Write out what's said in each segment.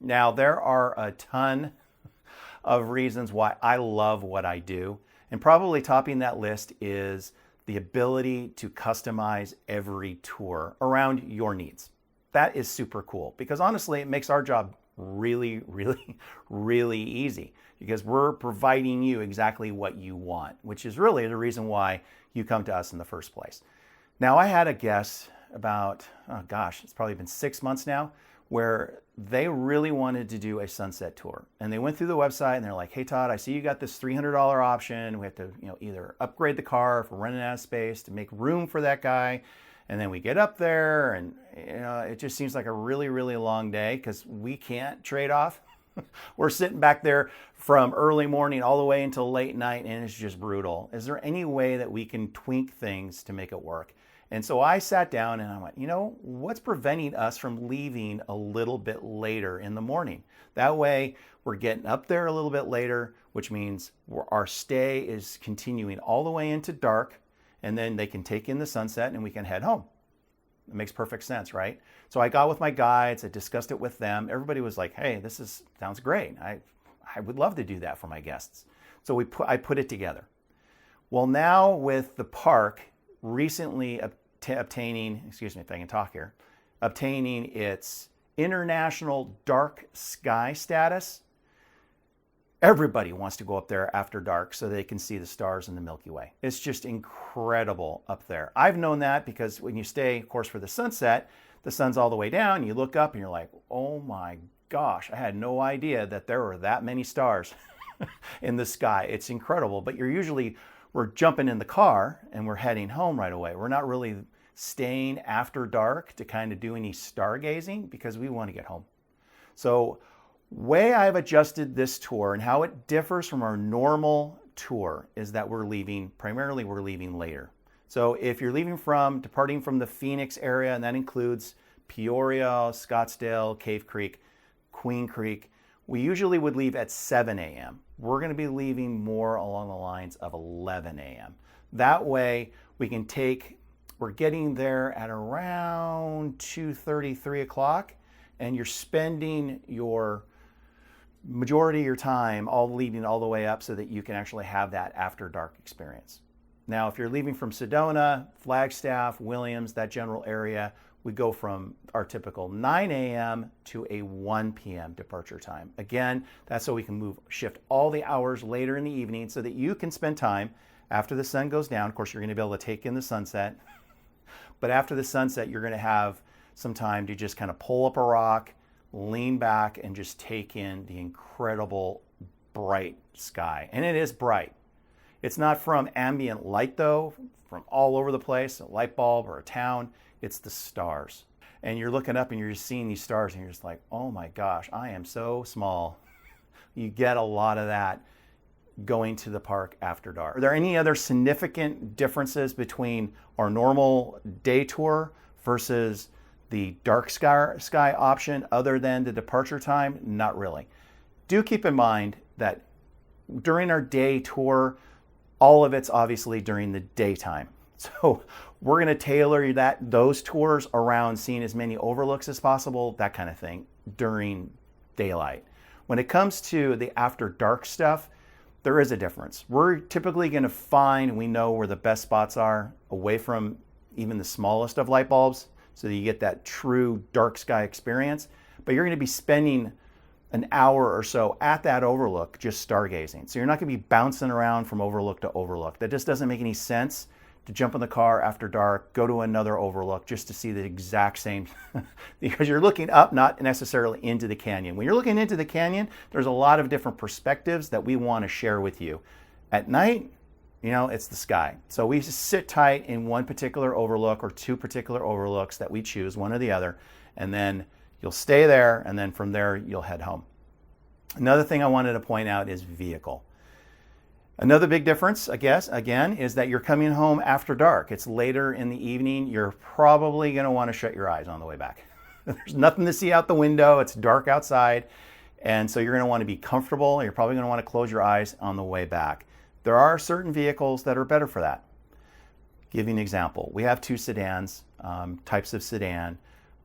Now, there are a ton of reasons why I love what I do. And probably topping that list is the ability to customize every tour around your needs. That is super cool because honestly, it makes our job really, really, really easy because we're providing you exactly what you want, which is really the reason why you come to us in the first place. Now, I had a guest about, oh gosh, it's probably been 6 months now, where they really wanted to do a sunset tour. And they went through the website and they're like, hey Todd, I see you got this $300 option. We have to, either upgrade the car if we're running out of space to make room for that guy. And then we get up there and it just seems like a really, really long day because we can't trade off. We're sitting back there from early morning all the way until late night and it's just brutal. Is there any way that we can tweak things to make it work? And so I sat down and I went, what's preventing us from leaving a little bit later in the morning? That way we're getting up there a little bit later, which means our stay is continuing all the way into dark, and then they can take in the sunset and we can head home. It makes perfect sense, right? So I got with my guides, I discussed it with them. Everybody was like, hey, sounds great. I would love to do that for my guests. So I put it together. Well, now with the park recently obtaining its international dark sky status, everybody wants to go up there after dark so they can see the stars in the Milky Way. It's just incredible up there. I've known that because when you stay, of course, for the sunset, the sun's all the way down, you look up and you're like, oh my gosh, I had no idea that there were that many stars in the sky. It's incredible, but we're jumping in the car and we're heading home right away. We're not really staying after dark to kind of do any stargazing because we want to get home. So way I've adjusted this tour and how it differs from our normal tour is that we're leaving later. So if you're departing from the Phoenix area, and that includes Peoria, Scottsdale, Cave Creek, Queen Creek, we usually would leave at 7 a.m. We're going to be leaving more along the lines of 11 a.m. That way we're getting there at around 2:30, 3 o'clock, and you're spending your majority of your time leading all the way up so that you can actually have that after dark experience. Now, if you're leaving from Sedona, Flagstaff, Williams, that general area, we go from our typical 9 a.m. to a 1 p.m. departure time. Again, that's so we can shift all the hours later in the evening so that you can spend time after the sun goes down. Of course, you're going to be able to take in the sunset. But after the sunset, you're going to have some time to just kind of pull up a rock, lean back, and just take in the incredible bright sky. And it is bright. It's not from ambient light, though, from all over the place, a light bulb or a town. It's the stars. And you're looking up and you're just seeing these stars and you're just like, oh my gosh, I am so small. You get a lot of that going to the park after dark. Are there any other significant differences between our normal day tour versus the dark sky option other than the departure time? Not really. Do keep in mind that during our day tour, all of it's obviously during the daytime. So we're going to tailor those tours around seeing as many overlooks as possible, that kind of thing, during daylight. When it comes to the after dark stuff, there is a difference. We're typically going to find, we know where the best spots are away from even the smallest of light bulbs, so that you get that true dark sky experience. But you're going to be spending an hour or so at that overlook just stargazing. So you're not going to be bouncing around from overlook to overlook. That just doesn't make any sense to jump in the car after dark, go to another overlook just to see the exact same, because you're looking up, not necessarily into the canyon. When you're looking into the canyon, there's a lot of different perspectives that we want to share with you. At night, it's the sky. So we just sit tight in one particular overlook or two particular overlooks that we choose, one or the other, and then you'll stay there, and then from there, you'll head home. Another thing I wanted to point out is vehicle. Another big difference, I guess, again, is that you're coming home after dark. It's later in the evening. You're probably going to want to shut your eyes on the way back. There's nothing to see out the window. It's dark outside. And so you're going to want to be comfortable. You're probably going to want to close your eyes on the way back. There are certain vehicles that are better for that. Give you an example. We have two sedans, types of sedan.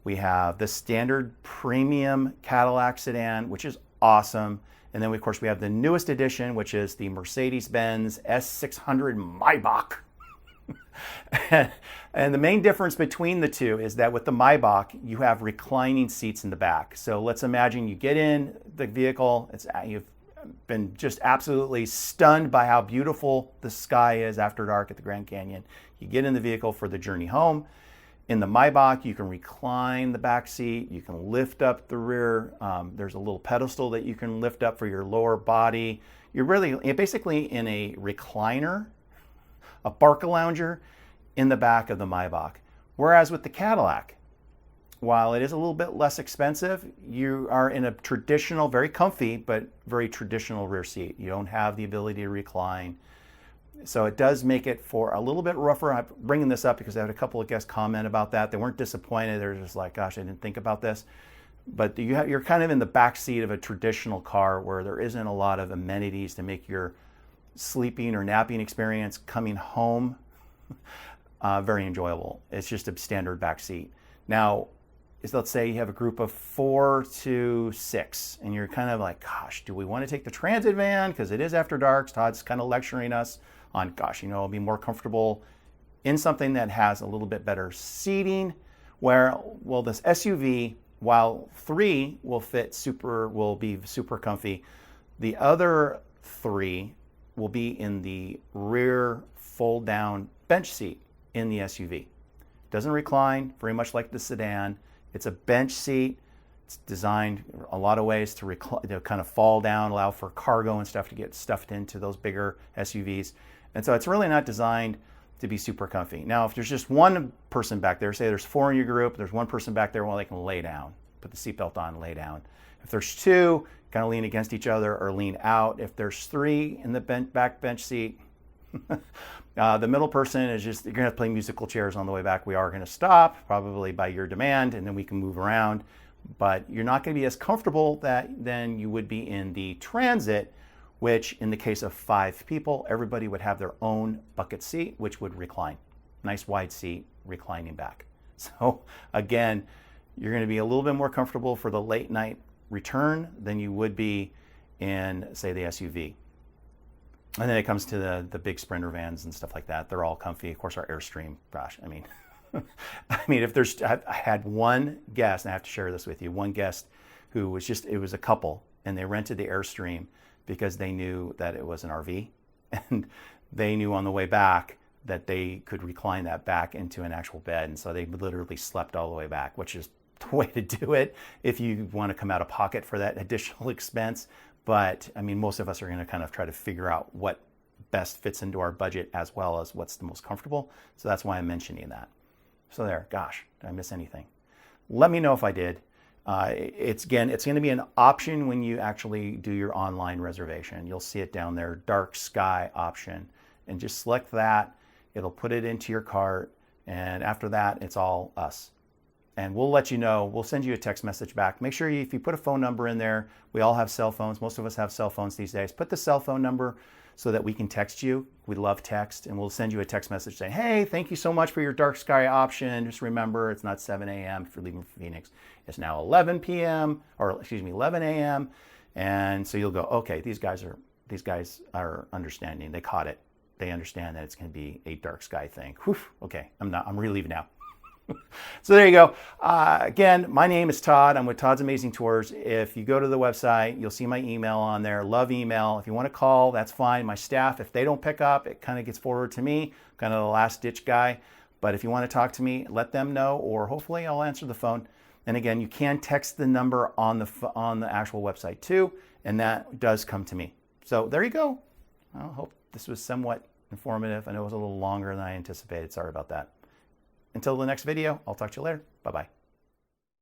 We have the standard premium Cadillac sedan, which is awesome. And then, of course, we have the newest edition, which is the Mercedes-Benz S600 Maybach. And the main difference between the two is that with the Maybach, you have reclining seats in the back. So let's imagine you get in the vehicle. You've been just absolutely stunned by how beautiful the sky is after dark at the Grand Canyon. You get in the vehicle for the journey home. In the Maybach, you can recline the back seat. You can lift up the rear. There's a little pedestal that you can lift up for your lower body. You're basically in a recliner, a Barca-lounger in the back of the Maybach. Whereas with the Cadillac, while it is a little bit less expensive, you are in a traditional, very comfy, but very traditional rear seat. You don't have the ability to recline. So it does make it for a little bit rougher. I'm bringing this up because I had a couple of guests comment about that. They weren't disappointed. They're just like, gosh, I didn't think about this. But you're kind of in the back seat of a traditional car where there isn't a lot of amenities to make your sleeping or napping experience coming home very enjoyable. It's just a standard back seat. Now, let's say you have a group of 4 to 6, and you're kind of like, gosh, do we want to take the transit van? Because it is after dark. Todd's kind of lecturing us on, gosh, I'll be more comfortable in something that has a little bit better seating. Well, this SUV, while 3 will be super comfy, the other 3 will be in the rear fold-down bench seat in the SUV. Doesn't recline, very much like the sedan. It's a bench seat. It's designed a lot of ways to kind of fall down, allow for cargo and stuff to get stuffed into those bigger SUVs. And so it's really not designed to be super comfy. Now, if there's just one person back there, say there's 4 in your group, there's one person back there, well, they can lay down, put the seatbelt on, lay down. If there's 2, kind of lean against each other or lean out. If there's 3 in the back bench seat, the middle person is you're going to have to play musical chairs on the way back. We are going to stop, probably by your demand, and then we can move around. But you're not going to be as comfortable than you would be in the Transit, which in the case of 5 people, everybody would have their own bucket seat, which would recline. Nice wide seat, reclining back. So again, you're going to be a little bit more comfortable for the late night return than you would be in, say, the SUV. And then it comes to the big Sprinter vans and stuff like that. They're all comfy. Of course, our Airstream, gosh, I had one guest, and I have to share this with you, one guest who was it was a couple, and they rented the Airstream because they knew that it was an RV, and they knew on the way back that they could recline that back into an actual bed. And so they literally slept all the way back, which is the way to do it if you want to come out of pocket for that additional expense. But most of us are going to kind of try to figure out what best fits into our budget as well as what's the most comfortable. So that's why I'm mentioning that. So there, gosh, did I miss anything? Let me know if I did. It's going to be an option when you actually do your online reservation. You'll see it down there, dark sky option, and just select that. It'll put it into your cart. And after that, it's all us. And we'll let you know. We'll send you a text message back. Make sure if you put a phone number in there, we all have cell phones. Most of us have cell phones these days. Put the cell phone number so that we can text you. We love text, and we'll send you a text message saying, hey, thank you so much for your dark sky option. Just remember, it's not 7 a.m. if you're leaving from Phoenix. It's now 11 a.m. And so you'll go, okay, these guys are understanding. They caught it. They understand that it's going to be a dark sky thing. Whew, okay, I'm relieved now. So there you go. Again, my name is Todd. I'm with Todd's Amazing Tours. If you go to the website, you'll see my email on there. Love email. If you want to call, that's fine. My staff, if they don't pick up, it kind of gets forwarded to me, kind of the last ditch guy. But if you want to talk to me, let them know, or hopefully I'll answer the phone. And again, you can text the number on the actual website too, and that does come to me. So there you go. I hope this was somewhat informative. I know it was a little longer than I anticipated. Sorry about that. Until the next video, I'll talk to you later. Bye-bye.